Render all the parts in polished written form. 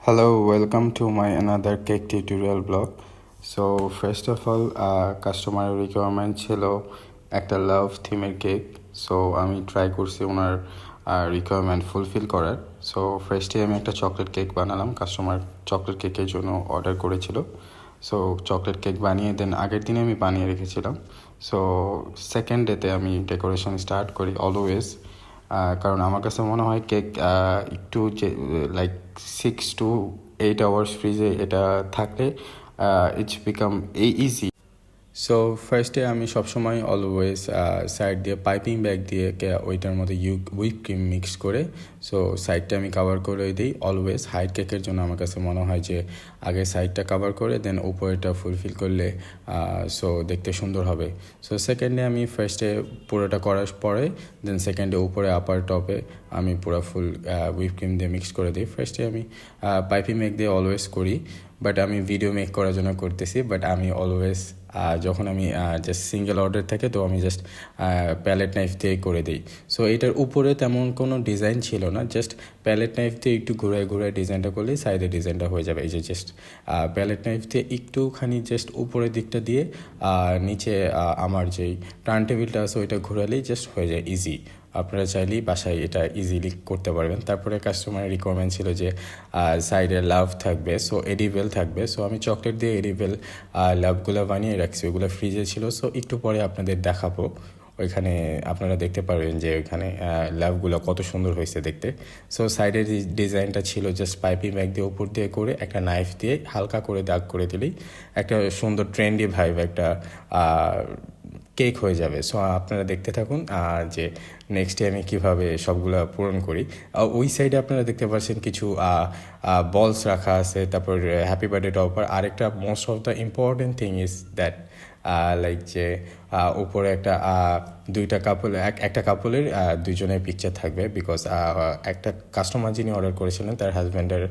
Hello, welcome to my another cake tutorial blog. So first of all, customer requirement ছিল একটা লাভ থিমের cake. So আমি try করছি ওনার requirement fulfil করার। So ফার্স্টে আমি একটা চকলেট কেক বানালাম, কাস্টমার চকলেট কেকের জন্য অর্ডার করেছিল। সো চকলেট কেক বানিয়ে দেন আগের দিনে আমি বানিয়ে রেখেছিলাম। সো সেকেন্ড ডেতে আমি ডেকোরেশন স্টার্ট করি অলওয়েজ, কারণ আমার কাছে মনে হয় কেক একটু যে লাইক 6 to 8 hours ফ্রিজে এটা থাকলে ইটস বিকাম ইজি। সো ফার্স্টে আমি সবসময় অলওয়েজ সাইড দিয়ে পাইপিং ব্যাগ দিয়ে ওইটার মধ্যে হুইপ ক্রিম মিক্স করে সো সাইডটা আমি কাভার করে দিই অলওয়েজ। হাইট কেকের জন্য আমার কাছে মনে হয় যে আগে সাইডটা কাভার করে দেন উপরেটা ফুলফিল করলে সো দেখতে সুন্দর হবে। সো সেকেন্ডে আমি ফার্স্টে পুরোটা করার পরে দেন সেকেন্ডে উপরে আপার টপে আমি পুরো ফুল হুইপ ক্রিম দিয়ে মিক্স করে দিই। ফার্স্টে আমি পাইপিং ব্যাগ দিয়ে অলওয়েজ করি, বাট আমি ভিডিও মেক করার জন্য করতেছি। বাট আমি অলওয়েজ যখন আমি জাস্ট সিঙ্গেল অর্ডার থাকে তো আমি জাস্ট প্যালেট নাইফ দিয়ে করে দিই। সো এটার উপরে তেমন কোনো ডিজাইন ছিল না, জাস্ট প্যালেট নাইফ দিয়ে একটু ঘুরায় ঘুরায় ডিজাইনটা করলেই সাইডে ডিজাইনটা হয়ে যাবে। এই যে জাস্ট প্যালেট নাইফ দিয়ে একটুখানি জাস্ট উপরের দিকটা দিয়ে নিচে আমার যেই টার্ন টেবিলটা আছে ওইটা ঘুরালেই জাস্ট হয়ে যায় ইজি। আপনারা চাইলেই বাসায় এটা ইজিলি করতে পারবেন। তারপরে কাস্টমারের রিকোয়ারমেন্ট ছিল যে সাইডে লাভ থাকবে, সো এডিবেল থাকবে। সো আমি চকলেট দিয়ে এডিবেল লাভগুলো বানিয়ে রাখছি, ওইগুলো ফ্রিজে ছিল। সো একটু পরে আপনাদের দেখাবো, ওইখানে আপনারা দেখতে পারবেন যে ওইখানে লাভগুলো কত সুন্দর হয়েছে দেখতে। সো সাইডের ডিজাইনটা ছিল জাস্ট পাইপিং ব্যাগ দিয়ে উপর দিয়ে করে একটা নাইফ দিয়ে হালকা করে দাগ করে দিলেই একটা সুন্দর ট্রেন্ডি ভাইব একটা কেক হয়ে যাবে। সো আপনারা দেখতে থাকুন যে নেক্সটে আমি কীভাবে সবগুলো পূরণ করি। ওই সাইডে আপনারা দেখতে পাচ্ছেন কিছু বলস রাখা আছে, তারপর হ্যাপি বার্থডে টপার। আরেকটা most of the important thing is that like যে উপরে দুইটা কাপল একটা কাপলের দুইজনের পিকচার থাকবে, বিকজ একটা কাস্টমার যিনি অর্ডার করেছিলেন তার হাজব্যান্ডের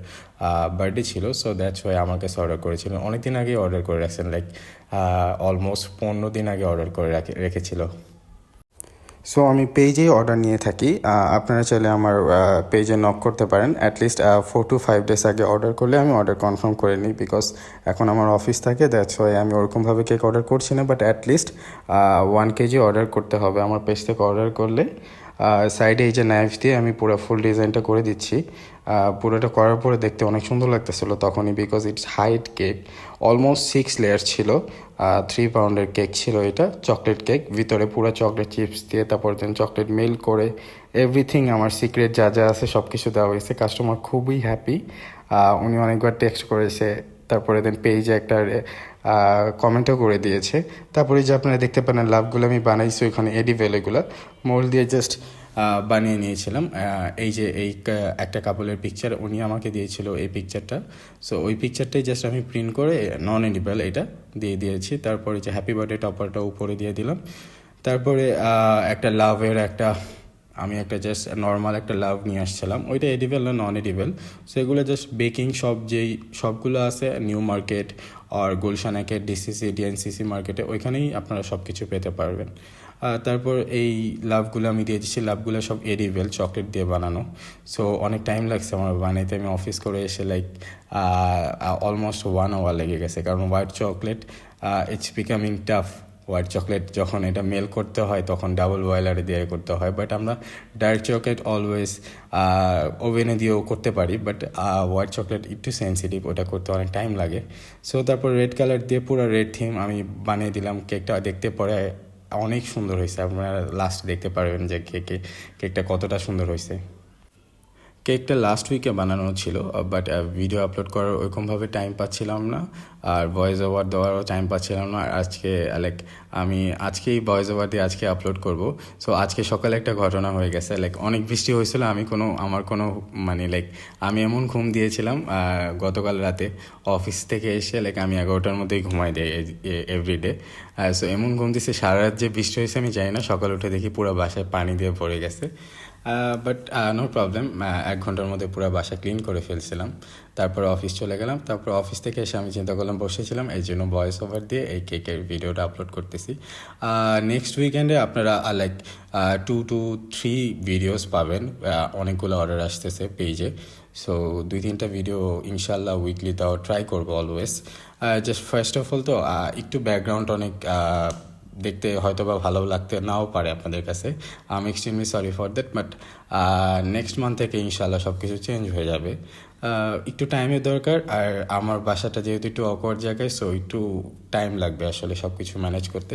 বার্থডে ছিল। সো দ্যাটস ওয়াই আমার কাছে অর্ডার করেছিলেন, অনেক দিন আগে অর্ডার করে রাখছেন, লাইক অলমোস্ট 15 দিন আগে অর্ডার করে রেখেছিল। সো আমি পেজেই অর্ডার নিয়ে থাকি, আপনারা চাইলে আমার পেজে নক করতে পারেন। অ্যাটলিস্ট 4 to 5 days আগে অর্ডার করলে আমি অর্ডার কনফার্ম করে নিই, বিকজ এখন আমার অফিস থাকে, দ্যাটস ওয়াই আমি ওরকমভাবে কেক অর্ডার করছি না। বাট অ্যাটলিস্ট 1 kg অর্ডার করতে হবে আমার পেজ থেকে অর্ডার করলে। সাইডে এই যে নাইফ দিয়ে আমি পুরো ফুল ডিজাইনটা করে দিচ্ছি। পুরোটা করার পরে দেখতে অনেক সুন্দর লাগতেছিলো তখনই, because it's height cake, almost 6 layer ছিল। 3 পাউন্ডের কেক ছিল এটা, চকলেট কেক, ভিতরে পুরো চকলেট চিপস দিয়ে তারপর দেন চকলেট মেল্ট করে এভরিথিং আমার সিক্রেট যা যা আছে সব কিছু দেওয়া হয়েছে। কাস্টমার খুবই হ্যাপি, উনি অনেকবার টেক্সট করেছে, তারপরে দেন পেজে একটা কমেন্টও করে দিয়েছে। তারপরে যে আপনারা দেখতে পারেন লাভগুলো আমি বানাইছি ওইখানে এডিবেল এগুলো মোল্ড দিয়ে জাস্ট বানিয়ে নিয়েছিলাম। এই যে এই একটা কাপলের পিকচার উনি আমাকে দিয়েছিল এই পিকচারটা। সো ওই পিকচারটাই জাস্ট আমি প্রিন্ট করে নন এডিবেল এটা দিয়ে দিয়েছি। তারপরে যে হ্যাপি বার্থডে টপারটা উপরে দিয়ে দিলাম। তারপরে একটা লাভের আমি একটা জাস্ট নর্মাল একটা লাভ নিয়ে আসছিলাম, ওইটা এডিবেল না নন এডিবেল। সো এগুলো জাস্ট বেকিং শপ যেই সবগুলো আছে নিউ মার্কেট আর গুলশান একের ডিসিসি ডিএনসিসি মার্কেটে, ওইখানেই আপনারা সব কিছু পেতে পারবেন। তারপর এই লাভগুলো আমি দিয়ে দিচ্ছি, লাভগুলো সব এডিবেল চকলেট দিয়ে বানানো। সো অনেক টাইম লাগছে আমার বানাইতে, আমি অফিস করে এসে লাইক অলমোস্ট 1 hour লেগে গেছে, কারণ white chocolate it's becoming tough. White chocolate যখন এটা মেল করতে হয় তখন ডাবল বয়লারে দিয়ে করতে হয়, বাট আমরা ডার্ক চকলেট অলওয়েজ ওভেনে দিয়েও করতে পারি, বাট হোয়াইট চকলেট একটু সেন্সিটিভ, ওটা করতে অনেক টাইম লাগে। সো তারপর রেড কালার দিয়ে পুরো রেড থিম আমি বানিয়ে দিলাম। কেকটা দেখতে পরে অনেক সুন্দর হয়েছে, আপনারা লাস্ট দেখতে পারবেন যে কেকটা কতটা সুন্দর হয়েছে। কেকটা লাস্ট উইকে বানানো ছিল, বাট ভিডিও আপলোড করার ওইরকমভাবে টাইম পাচ্ছিলাম না, আর ভয়েস ওভার দেওয়ারও টাইম পাচ্ছিলাম না। আর আজকে লাইক আমি আজকেই ভয়েস ওভার দিয়ে আজকে আপলোড করব। সো আজকে সকালে একটা ঘটনা হয়ে গেছে, লাইক অনেক বৃষ্টি হয়েছিল, আমার কোনো মানে লাইক আমি এমন ঘুম দিয়েছিলাম গতকাল রাতে অফিস থেকে এসে, লাইক আমি 11টার মধ্যেই ঘুমাই দিই এভরিডে। সো এমন ঘুম দিয়েছে, সারা রাত যে বৃষ্টি হয়েছে আমি জানি না, সকালে উঠে দেখি পুরো বাসায় পানি দিয়ে ভরে গেছে। বাট নো প্রবলেম, 1 ঘন্টার মধ্যে পুরো বাসা ক্লিন করে ফেলছিলাম। তারপর অফিস চলে গেলাম। তারপর অফিস থেকে এসে আমি চিন্তা করলাম বসেছিলাম, এই জন্য ভয়েস ওভার দিয়ে এই কেকের ভিডিওটা আপলোড করতেছি। নেক্সট উইকেন্ডে আপনারা লাইক 2 to 3 ভিডিওস পাবেন, অনেকগুলো অর্ডার আসতেছে পেজে। সো 2-3টা ভিডিও ইনশাল্লাহ উইকলি তাও ট্রাই করবো always. Just first of all তো একটু ব্যাকগ্রাউন্ড অনেক দেখতে হয়তো বা ভালো লাগতে নাও পারে আপনাদের কাছে। I am extremely sorry for that, but next month থেকে ইনশাল্লাহ সব কিছু চেঞ্জ হয়ে যাবে। একটু টাইমের দরকার, আর আমার বাসাটা যেহেতু একটু অকওয়ার্ড জায়গায়, সো একটু টাইম লাগবে আসলে সব কিছু ম্যানেজ করতে।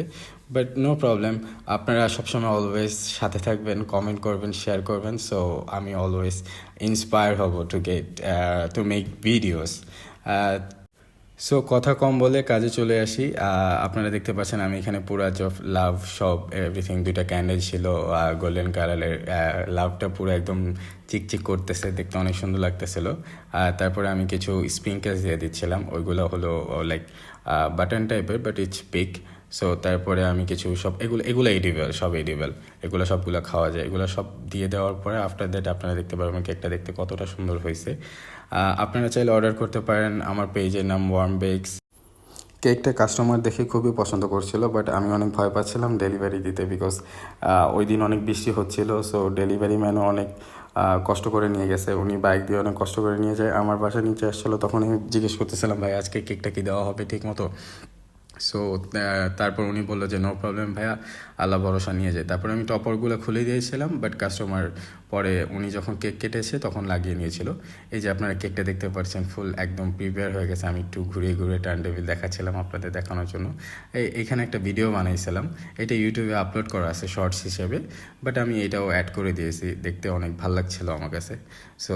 বাট নো প্রবলেম, আপনারা সবসময় অলওয়েজ সাথে থাকবেন, কমেন্ট করবেন, শেয়ার করবেন, সো আমি অলওয়েজ ইন্সপায়ার হব টু মেক ভিডিওস। সো কথা কম বলে কাজে চলে আসি। আপনারা দেখতে পাচ্ছেন আমি এখানে পুরা লাভ সব এভরিথিং, 2টা ক্যান্ডেল ছিল গোল্ডেন কালারের। লাভটা পুরো একদম চিকচিক করতেছে, দেখতে অনেক সুন্দর লাগতেছিল। তারপরে আমি কিছু স্প্রিঙ্কেলস দিয়ে দিচ্ছিলাম, ওইগুলো হলো লাইক বাটন টাইপের, বাট ইটস পিক। সো তারপরে আমি কিছু সব এগুলো এডিবল, সব এডিবল, এগুলো সবগুলো খাওয়া যায়। এগুলো সব দিয়ে দেওয়ার পরে আফটার দ্যাট আপনারা দেখতে পারবেন কেকটা দেখতে কতটা সুন্দর হয়েছে। আপনারা চাইলে অর্ডার করতে পারেন, আমার পেজের নাম ওয়ার্ম বেকস। কেকটা কাস্টমার দেখে খুবই পছন্দ করছিল, বাট আমি অনেক ভয় পাচ্ছিলাম ডেলিভারি দিতে, বিকজ ওই দিন অনেক বৃষ্টি হচ্ছিল। সো ডেলিভারি ম্যানও অনেক কষ্ট করে নিয়ে গেছে, উনি বাইক দিয়ে অনেক কষ্ট করে নিয়ে যায়। আমার বাসার নিচে আসছিলো, তখন আমি জিজ্ঞেস করতেছিলাম ভাই আজকে কেকটা কি দেওয়া হবে ঠিক মতো। সো তারপর উনি বললো যে নো প্রবলেম ভাইয়া, আল্লাহ ভরসা নিয়ে যায়। তারপর আমি টপারগুলো খুলে দিয়েছিলাম, বাট কাস্টমার পরে উনি যখন কেক কেটেছে তখন লাগিয়ে নিয়েছিল। এই যে আপনারা কেকটা দেখতে পাচ্ছেন ফুল একদম প্রিপেয়ার হয়ে গেছে। আমি একটু ঘুরিয়ে ঘুরিয়ে টার্ন টেবিল দেখাচ্ছিলাম আপনাদের দেখানোর জন্য। এখানে একটা ভিডিও বানাইছিলাম, এটা ইউটিউবে আপলোড করা আছে শর্টস হিসেবে, বাট আমি এটাও অ্যাড করে দিয়েছি, দেখতে অনেক ভালো লাগছিল আমার কাছে। So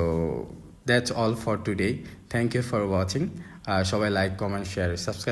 that's all for today, thank you for watching. সবাই লাইক, কমেন্ট, শেয়ার, সাবস্ক্রাইব